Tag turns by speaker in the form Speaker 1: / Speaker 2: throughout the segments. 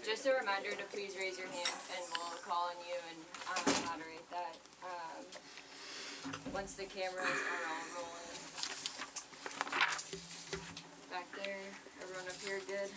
Speaker 1: Just a reminder to please raise your hand, and we'll call on you and moderate that. Once the cameras are all rolling. Back there, everyone up here good?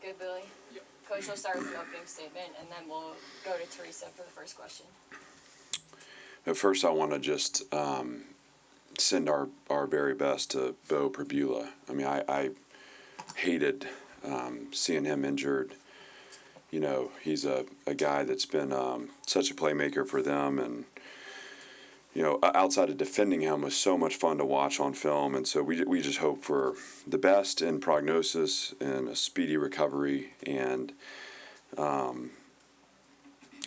Speaker 1: Good, Billy? Yep. Coach will start with the opening statement, and then we'll go to Teresa for the first question.
Speaker 2: At first, I want to just send our very best to Bo Prabula. I mean, I hated seeing him injured. You know, he's a guy that's been such a playmaker for them, and you know, outside of defending him was so much fun to watch on film. And so we just hope for the best in prognosis and a speedy recovery, and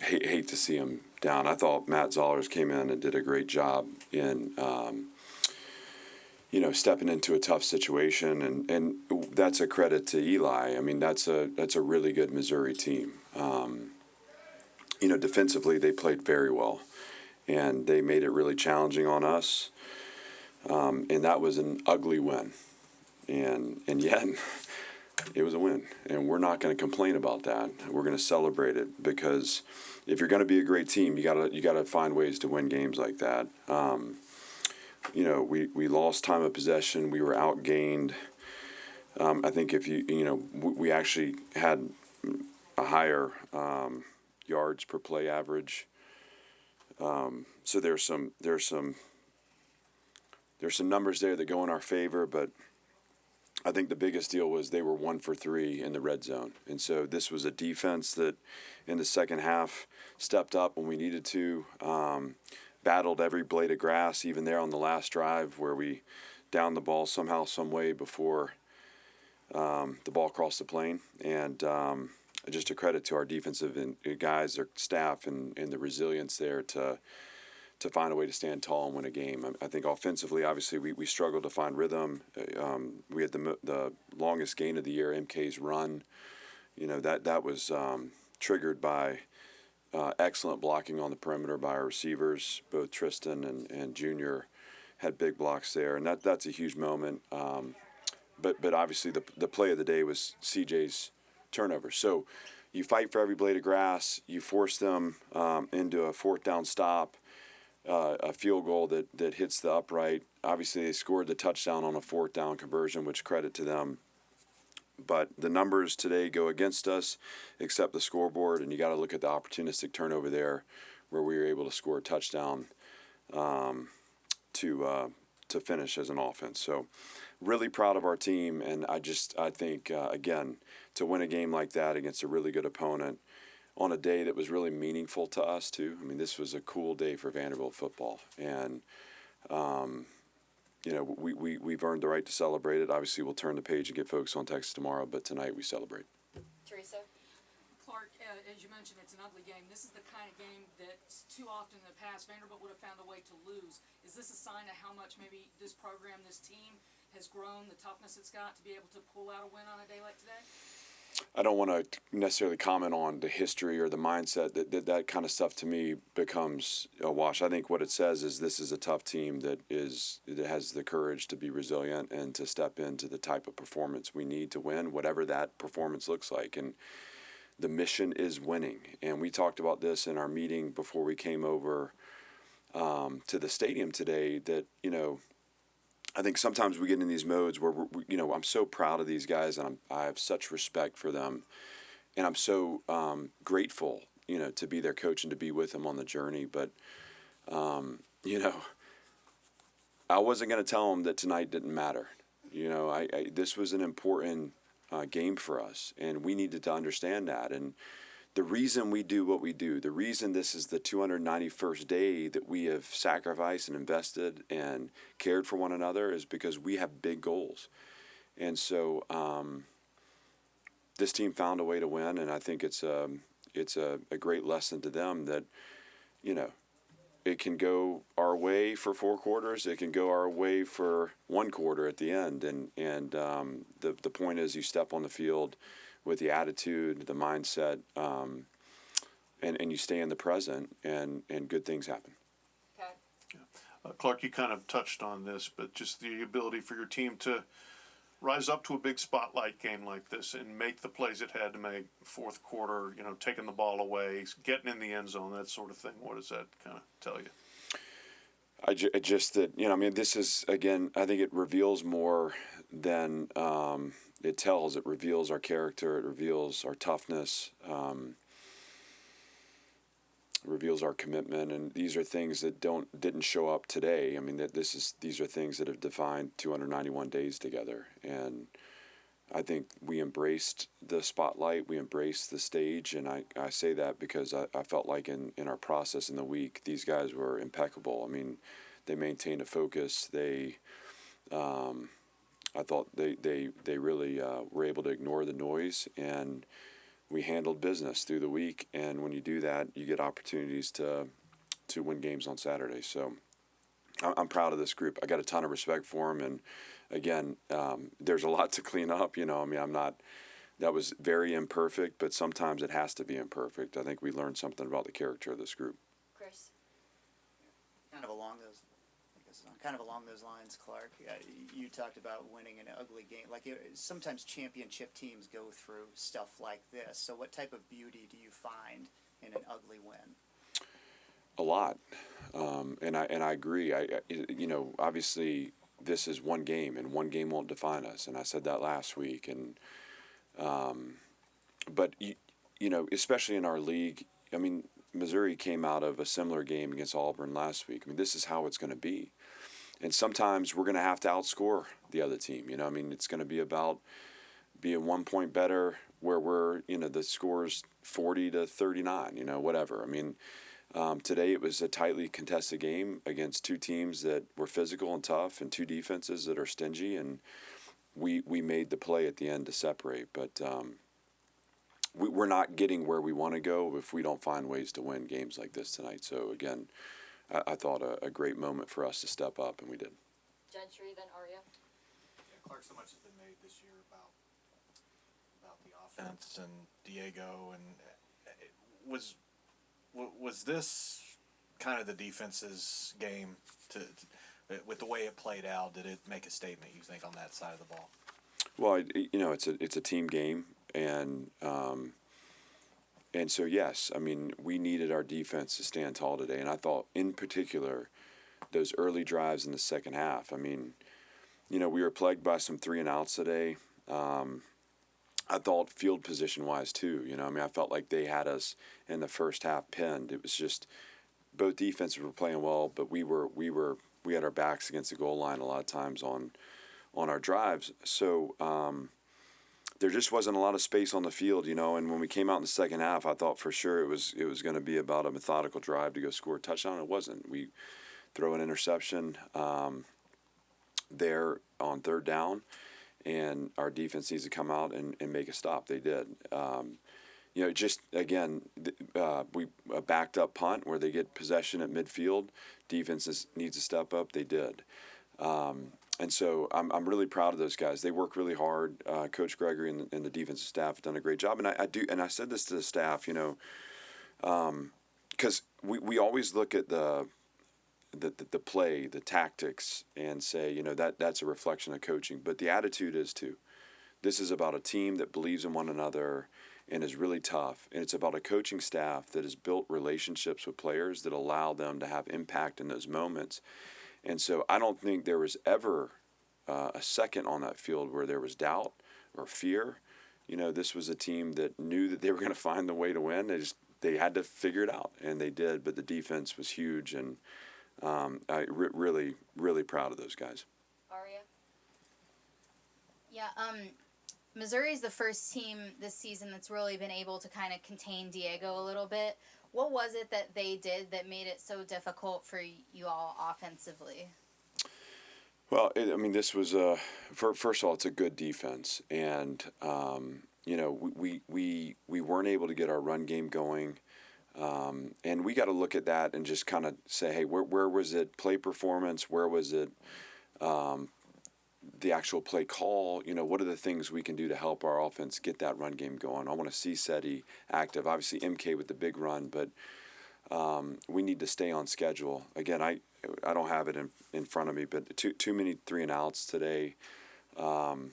Speaker 2: hate to see him down. I thought Matt Zollers came in and did a great job in you know, stepping into a tough situation, and that's a credit to Eli. I mean, that's a really good Missouri team. You know, defensively they played very well, and they made it really challenging on us. And that was an ugly win, and yet it was a win, and we're not going to complain about that. We're going to celebrate it, because if you're going to be a great team, you gotta find ways to win games like that. You know, we lost time of possession. We were outgained. I think if you know, we actually had a higher yards per play average. So there's some numbers there that go in our favor, but I think the biggest deal was they were 1 for 3 in the red zone. And so this was a defense that in the second half stepped up when we needed to, battled every blade of grass, even there on the last drive where we downed the ball somehow, some way before the ball crossed the plane. And just a credit to our defensive guys, their staff, and the resilience there to find a way to stand tall and win a game. I think offensively, obviously, we struggled to find rhythm. We had the longest gain of the year, MK's run. You know, that was triggered by excellent blocking on the perimeter by our receivers. Both Tristan and Junior had big blocks there, and that's a huge moment. But obviously the play of the day was CJ's turnover. So you fight for every blade of grass. You force them into a fourth down stop, a field goal that hits the upright. Obviously they scored the touchdown on a fourth down conversion, which credit to them. But the numbers today go against us, except the scoreboard, and you got to look at the opportunistic turnover there, where we were able to score a touchdown to finish as an offense. So, really proud of our team, and I think again, to win a game like that against a really good opponent on a day that was really meaningful to us too. I mean, this was a cool day for Vanderbilt football, and you know, we've earned the right to celebrate it. Obviously, we'll turn the page and get focused on Texas tomorrow, but tonight we celebrate.
Speaker 1: Teresa?
Speaker 3: Clark, as you mentioned, it's an ugly game. This is the kind of game that too often in the past Vanderbilt would have found a way to lose. Is this a sign of how much maybe this program, this team, has grown, the toughness it's got to be able to pull out a win on a day like today?
Speaker 2: I don't want to necessarily comment on the history or the mindset. That kind of stuff to me becomes a wash. I think what it says is this is a tough team that has the courage to be resilient and to step into the type of performance we need to win, whatever that performance looks like. And the mission is winning. And we talked about this in our meeting before we came over to the stadium today, that, you know, I think sometimes we get in these modes where you know, I'm so proud of these guys, and I have such respect for them, and I'm so grateful, you know, to be their coach and to be with them on the journey. But you know, I wasn't going to tell them that tonight didn't matter. You know, this was an important game for us, and we needed to understand that. And the reason we do what we do, the reason this is the 291st day that we have sacrificed and invested and cared for one another, is because we have big goals. And so this team found a way to win, and I think it's a great lesson to them that, you know, it can go our way for 4 quarters. It can go our way for 1 quarter at the end. And the point is, you step on the field with the attitude, the mindset, and you stay in the present, and good things happen.
Speaker 1: Okay.
Speaker 4: Clark, you kind of touched on this, but just the ability for your team to rise up to a big spotlight game like this and make the plays it had to make, fourth quarter, taking the ball away, getting in the end zone, that sort of thing. What does that kind of tell you?
Speaker 2: Just that, this is, again, I think it reveals more than it tells. It reveals our character. It reveals our toughness. Reveals our commitment, and these are things that didn't show up today. I mean, these are things that have defined 291 days together, and I think we embraced the spotlight, we embraced the stage, and I say that because I felt like in our process in the week, these guys were impeccable. I mean, they maintained a focus. I thought they really were able to ignore the noise, and we handled business through the week, and when you do that, you get opportunities to win games on Saturday. So I'm proud of this group. I got a ton of respect for them, and again, there's a lot to clean up. That was very imperfect, but sometimes it has to be imperfect. I think we learned something about the character of this group.
Speaker 1: Chris.
Speaker 5: Kind of along those lines, Clark. You talked about winning an ugly game. Sometimes championship teams go through stuff like this. So, what type of beauty do you find in an ugly win?
Speaker 2: A lot, and I agree. Obviously, this is one game, and one game won't define us. And I said that last week. And but especially in our league, I mean, Missouri came out of a similar game against Auburn last week. I mean, this is how it's going to be. And sometimes we're going to have to outscore the other team. It's going to be about being 1 point better where we're, the score's 40-39, whatever. I mean, today it was a tightly contested game against two teams that were physical and tough and two defenses that are stingy. And we made the play at the end to separate. But we're not getting where we want to go if we don't find ways to win games like this tonight. So, again, I thought a great moment for us to step up, and we did.
Speaker 1: Gentry, then Arya.
Speaker 6: Yeah, Clark, so much has been made this year about the offense and Diego, and was this kind of the defense's game with the way it played out? Did it make a statement, you think, on that side of the ball?
Speaker 2: Well, it's a team game, and so yes, I mean, we needed our defense to stand tall today, and I thought in particular those early drives in the second half. I mean, we were plagued by some 3-and-outs today. I thought field position wise too. I felt like they had us in the first half pinned. It was just both defenses were playing well, but we had our backs against the goal line a lot of times on our drives. So there just wasn't a lot of space on the field, and when we came out in the second half, I thought for sure it was going to be about a methodical drive to go score a touchdown. It wasn't. We throw an interception there on third down, and our defense needs to come out and make a stop. They did. Just again, we a backed up punt where they get possession at midfield. Defense needs to step up. They did. And so I'm really proud of those guys. They work really hard. Coach Gregory and the defensive staff have done a great job. And I said this to the staff, because we always look at the play, the tactics, and say, that's a reflection of coaching. But the attitude is too. This is about a team that believes in one another and is really tough. And it's about a coaching staff that has built relationships with players that allow them to have impact in those moments. And so I don't think there was ever a second on that field where there was doubt or fear. This was a team that knew that they were going to find the way to win. They had to figure it out, and they did. But the defense was huge, and really, really proud of those guys.
Speaker 1: Arya.
Speaker 7: Yeah, Missouri's the first team this season that's really been able to kind of contain Diego a little bit. What was it that they did that made it so difficult for you all offensively?
Speaker 2: Well, this was first of all, it's a good defense, and we weren't able to get our run game going, and we got to look at that and just kind of say, hey, where was it play performance? Where was it the actual play call? What are the things we can do to help our offense get that run game going? I want to see SETI active. Obviously, MK with the big run, but we need to stay on schedule. Again, I don't have it in front of me, but too many 3-and-outs today. And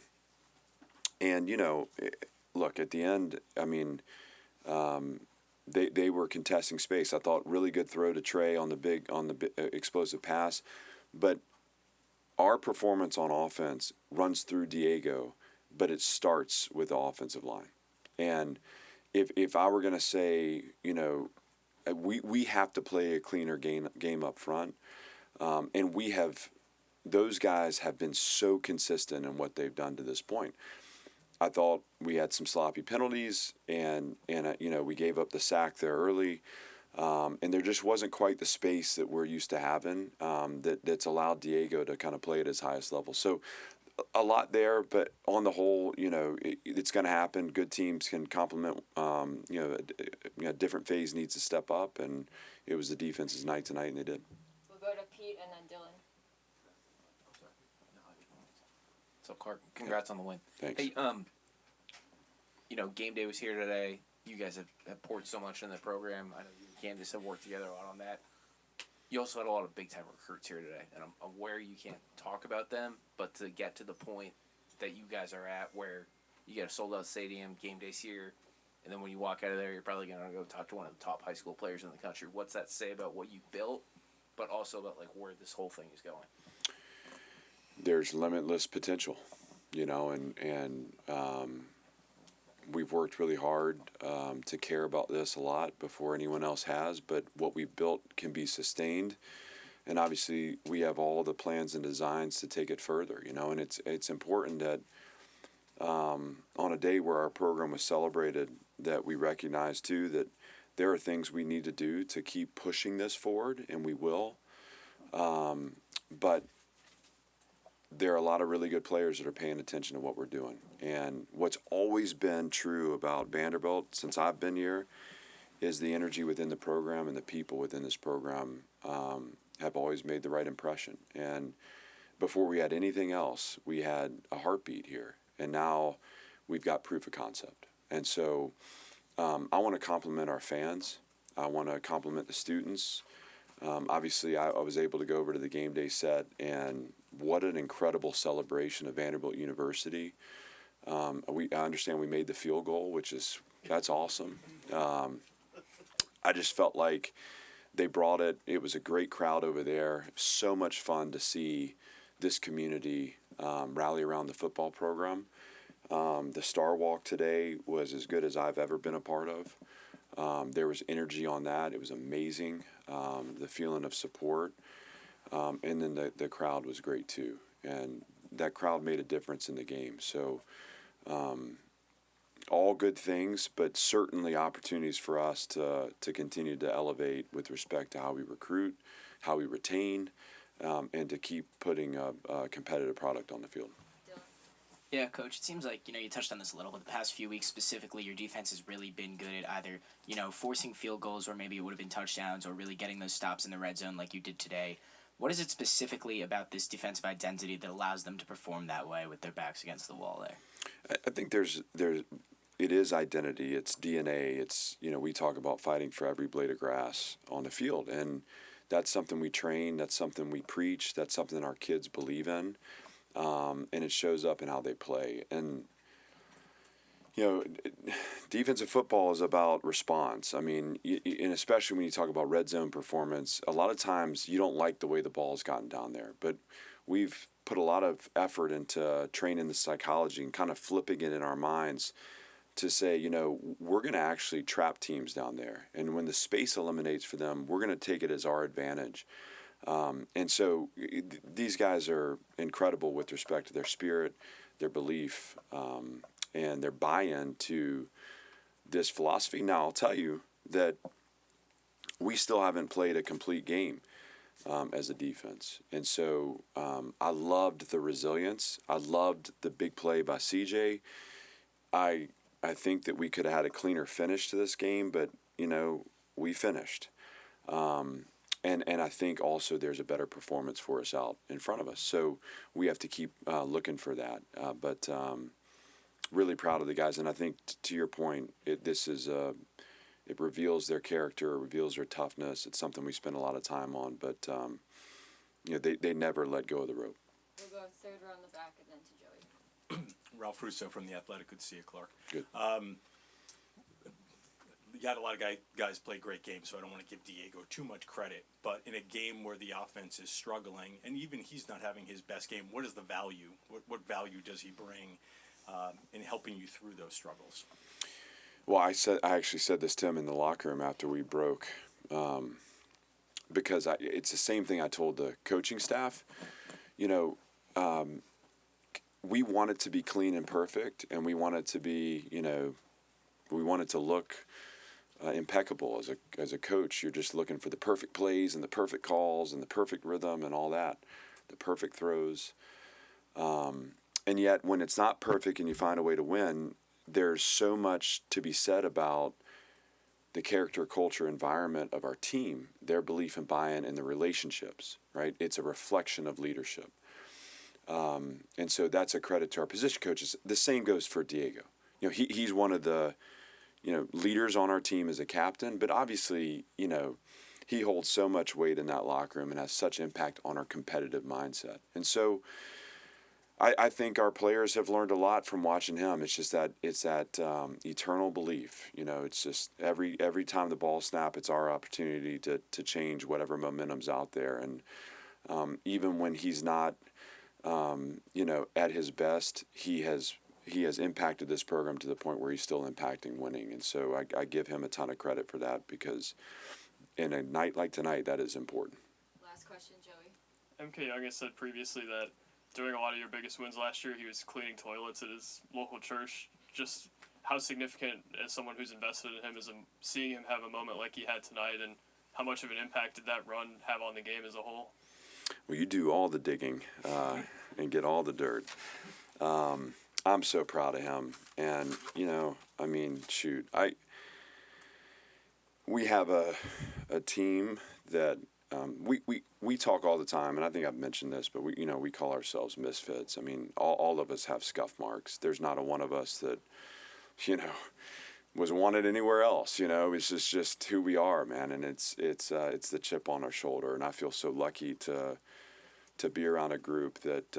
Speaker 2: look, at the end, I mean, they were contesting space. I thought really good throw to Trey on the explosive pass, but our performance on offense runs through Diego, but it starts with the offensive line. And if I were going to say, we have to play a cleaner game up front, and those guys have been so consistent in what they've done to this point. I thought we had some sloppy penalties, and we gave up the sack there early, and there just wasn't quite the space that we're used to having that's allowed Diego to kind of play at his highest level. So a lot there, but on the whole, it's going to happen. Good teams can complement. A different phase needs to step up, and it was the defense's night tonight, and they did.
Speaker 1: We'll go to Pete and then Dylan.
Speaker 8: So Clark, congrats on the win.
Speaker 2: Thanks.
Speaker 8: Hey, game day was here today. You guys have poured so much in the program. I know you and Candace have worked together a lot on that. You also had a lot of big-time recruits here today, and I'm aware you can't talk about them, but to get to the point that you guys are at where you get a sold-out stadium, game day's here, and then when you walk out of there, you're probably going to go talk to one of the top high school players in the country. What's that say about what you built, but also about where this whole thing is going?
Speaker 2: There's limitless potential, and we've worked really hard to care about this a lot before anyone else has, but what we've built can be sustained, and obviously we have all the plans and designs to take it further, and it's important that on a day where our program was celebrated, that we recognize too that there are things we need to do to keep pushing this forward, and we will, but there are a lot of really good players that are paying attention to what we're doing. And what's always been true about Vanderbilt since I've been here is the energy within the program, and the people within this program have always made the right impression. And before we had anything else, we had a heartbeat here. And now we've got proof of concept. And so I want to compliment our fans. I want to compliment the students. Obviously, I was able to go over to the game day set, and what an incredible celebration of Vanderbilt University. I understand we made the field goal, that's awesome. I just felt like they brought it. It was a great crowd over there. So much fun to see this community rally around the football program. The Star Walk today was as good as I've ever been a part of. There was energy on that. It was amazing. The feeling of support. And then the crowd was great too. And that crowd made a difference in the game. So all good things, but certainly opportunities for us to continue to elevate with respect to how we recruit, how we retain, and to keep putting a competitive product on the field.
Speaker 9: Yeah, Coach, it seems like, you touched on this a little, but the past few weeks specifically, your defense has really been good at either, forcing field goals, or maybe it would have been touchdowns, or really getting those stops in the red zone like you did today. What is it specifically about this defensive identity that allows them to perform that way with their backs against the wall there?
Speaker 2: I think it is identity, it's DNA, it's, we talk about fighting for every blade of grass on the field, and that's something we train, that's something we preach, that's something our kids believe in. And it shows up in how they play. And, defensive football is about response. I mean, and especially when you talk about red zone performance, a lot of times you don't like the way the ball's gotten down there. But we've put a lot of effort into training the psychology and kind of flipping it in our minds to say, we're going to actually trap teams down there. And when the space eliminates for them, we're going to take it as our advantage. And so these guys are incredible with respect to their spirit, their belief, and their buy-in to this philosophy. Now, I'll tell you that we still haven't played a complete game as a defense. And so I loved the resilience. I loved the big play by CJ. I think that we could have had a cleaner finish to this game, but, we finished. And I think also there's a better performance for us out in front of us. So we have to keep looking for that. But really proud of the guys. And I think to your point, it reveals their character, it reveals their toughness. It's something we spend a lot of time on. But they never let go of the rope.
Speaker 1: We'll go third row in the back and then to Joey.
Speaker 10: Ralph Russo from The Athletic. Good to see you, Clark.
Speaker 2: Good.
Speaker 10: You had a lot of guys play great games, so I don't want to give Diego too much credit. But in a game where the offense is struggling, and even he's not having his best game, what is the value? What value does he bring in helping you through those struggles?
Speaker 2: Well, I actually said this to him in the locker room after we broke, because it's the same thing I told the coaching staff. We want it to be clean and perfect, and we want it to be, we want it to look impeccable. As a coach, you're just looking for the perfect plays and the perfect calls and the perfect rhythm and all that, the perfect throws. And yet, when it's not perfect and you find a way to win, there's so much to be said about the character, culture, environment of our team, their belief and buy-in, and the relationships, right? It's a reflection of leadership. And so that's a credit to our position coaches. The same goes for Diego. He's one of the, leaders on our team as a captain, but obviously, he holds so much weight in that locker room and has such impact on our competitive mindset. And so I think our players have learned a lot from watching him. It's just that eternal belief. It's just every time the ball snaps, it's our opportunity to change whatever momentum's out there. And even when he's not, at his best, he has impacted this program to the point where he's still impacting winning. And so I give him a ton of credit for that, because in a night like tonight, that is important.
Speaker 1: Last question, Joey.
Speaker 11: MK Young has said previously that during a lot of your biggest wins last year, he was cleaning toilets at his local church. Just how significant, as someone who's invested in him, is seeing him have a moment like he had tonight, and how much of an impact did that run have on the game as a whole?
Speaker 2: Well, you do all the digging and get all the dirt. I'm so proud of him. And, we have a team that we talk all the time, and I think I've mentioned this, but we call ourselves misfits. All of us have scuff marks. There's not a one of us that, was wanted anywhere else. It's just who we are, man. And it's the chip on our shoulder. And I feel so lucky to be around a group that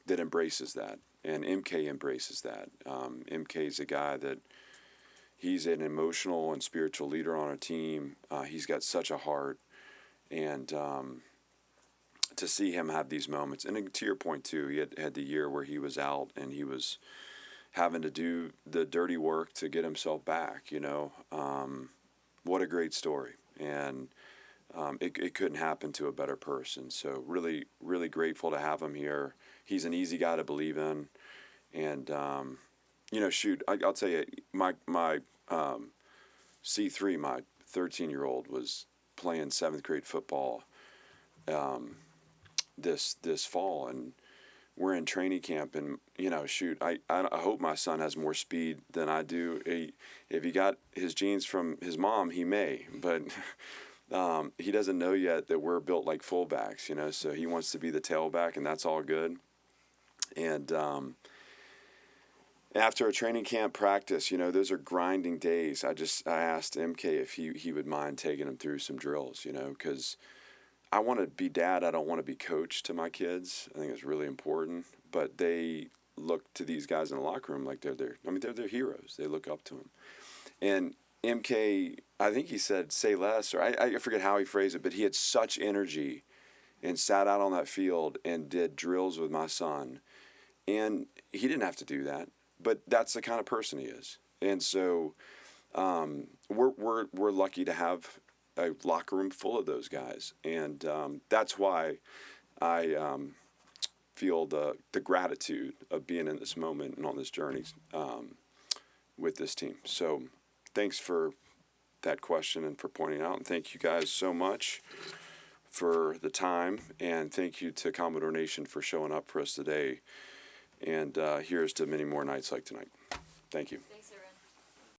Speaker 2: embraces that. And MK embraces that. MK's a guy that he's an emotional and spiritual leader on our team. He's got such a heart. And to see him have these moments, and to your point too, he had the year where he was out and he was having to do the dirty work to get himself back. What a great story, and it couldn't happen to a better person. So really, really grateful to have him here. He's an easy guy to believe in, and I'll tell you, my C3, my 13-year-old was playing 7th grade football this fall, and we're in training camp, and I hope my son has more speed than I do. If he got his genes from his mom, he may, but he doesn't know yet that we're built like fullbacks, so he wants to be the tailback, and that's all good. And after a training camp practice, those are grinding days. I asked MK if he would mind taking him through some drills, because I want to be dad. I don't want to be coach to my kids. I think it's really important. But they look to these guys in the locker room like they're their heroes. They look up to them. And MK, I think he said, say less, or I forget how he phrased it, but he had such energy and sat out on that field and did drills with my son. And he didn't have to do that, but that's the kind of person he is. And so we're lucky to have a locker room full of those guys, and that's why I feel the gratitude of being in this moment and on this journey with this team. So thanks for that question and for pointing out, and thank you guys so much for the time, and thank you to Commodore Nation for showing up for us today, and here's to many more nights like tonight. Thank you.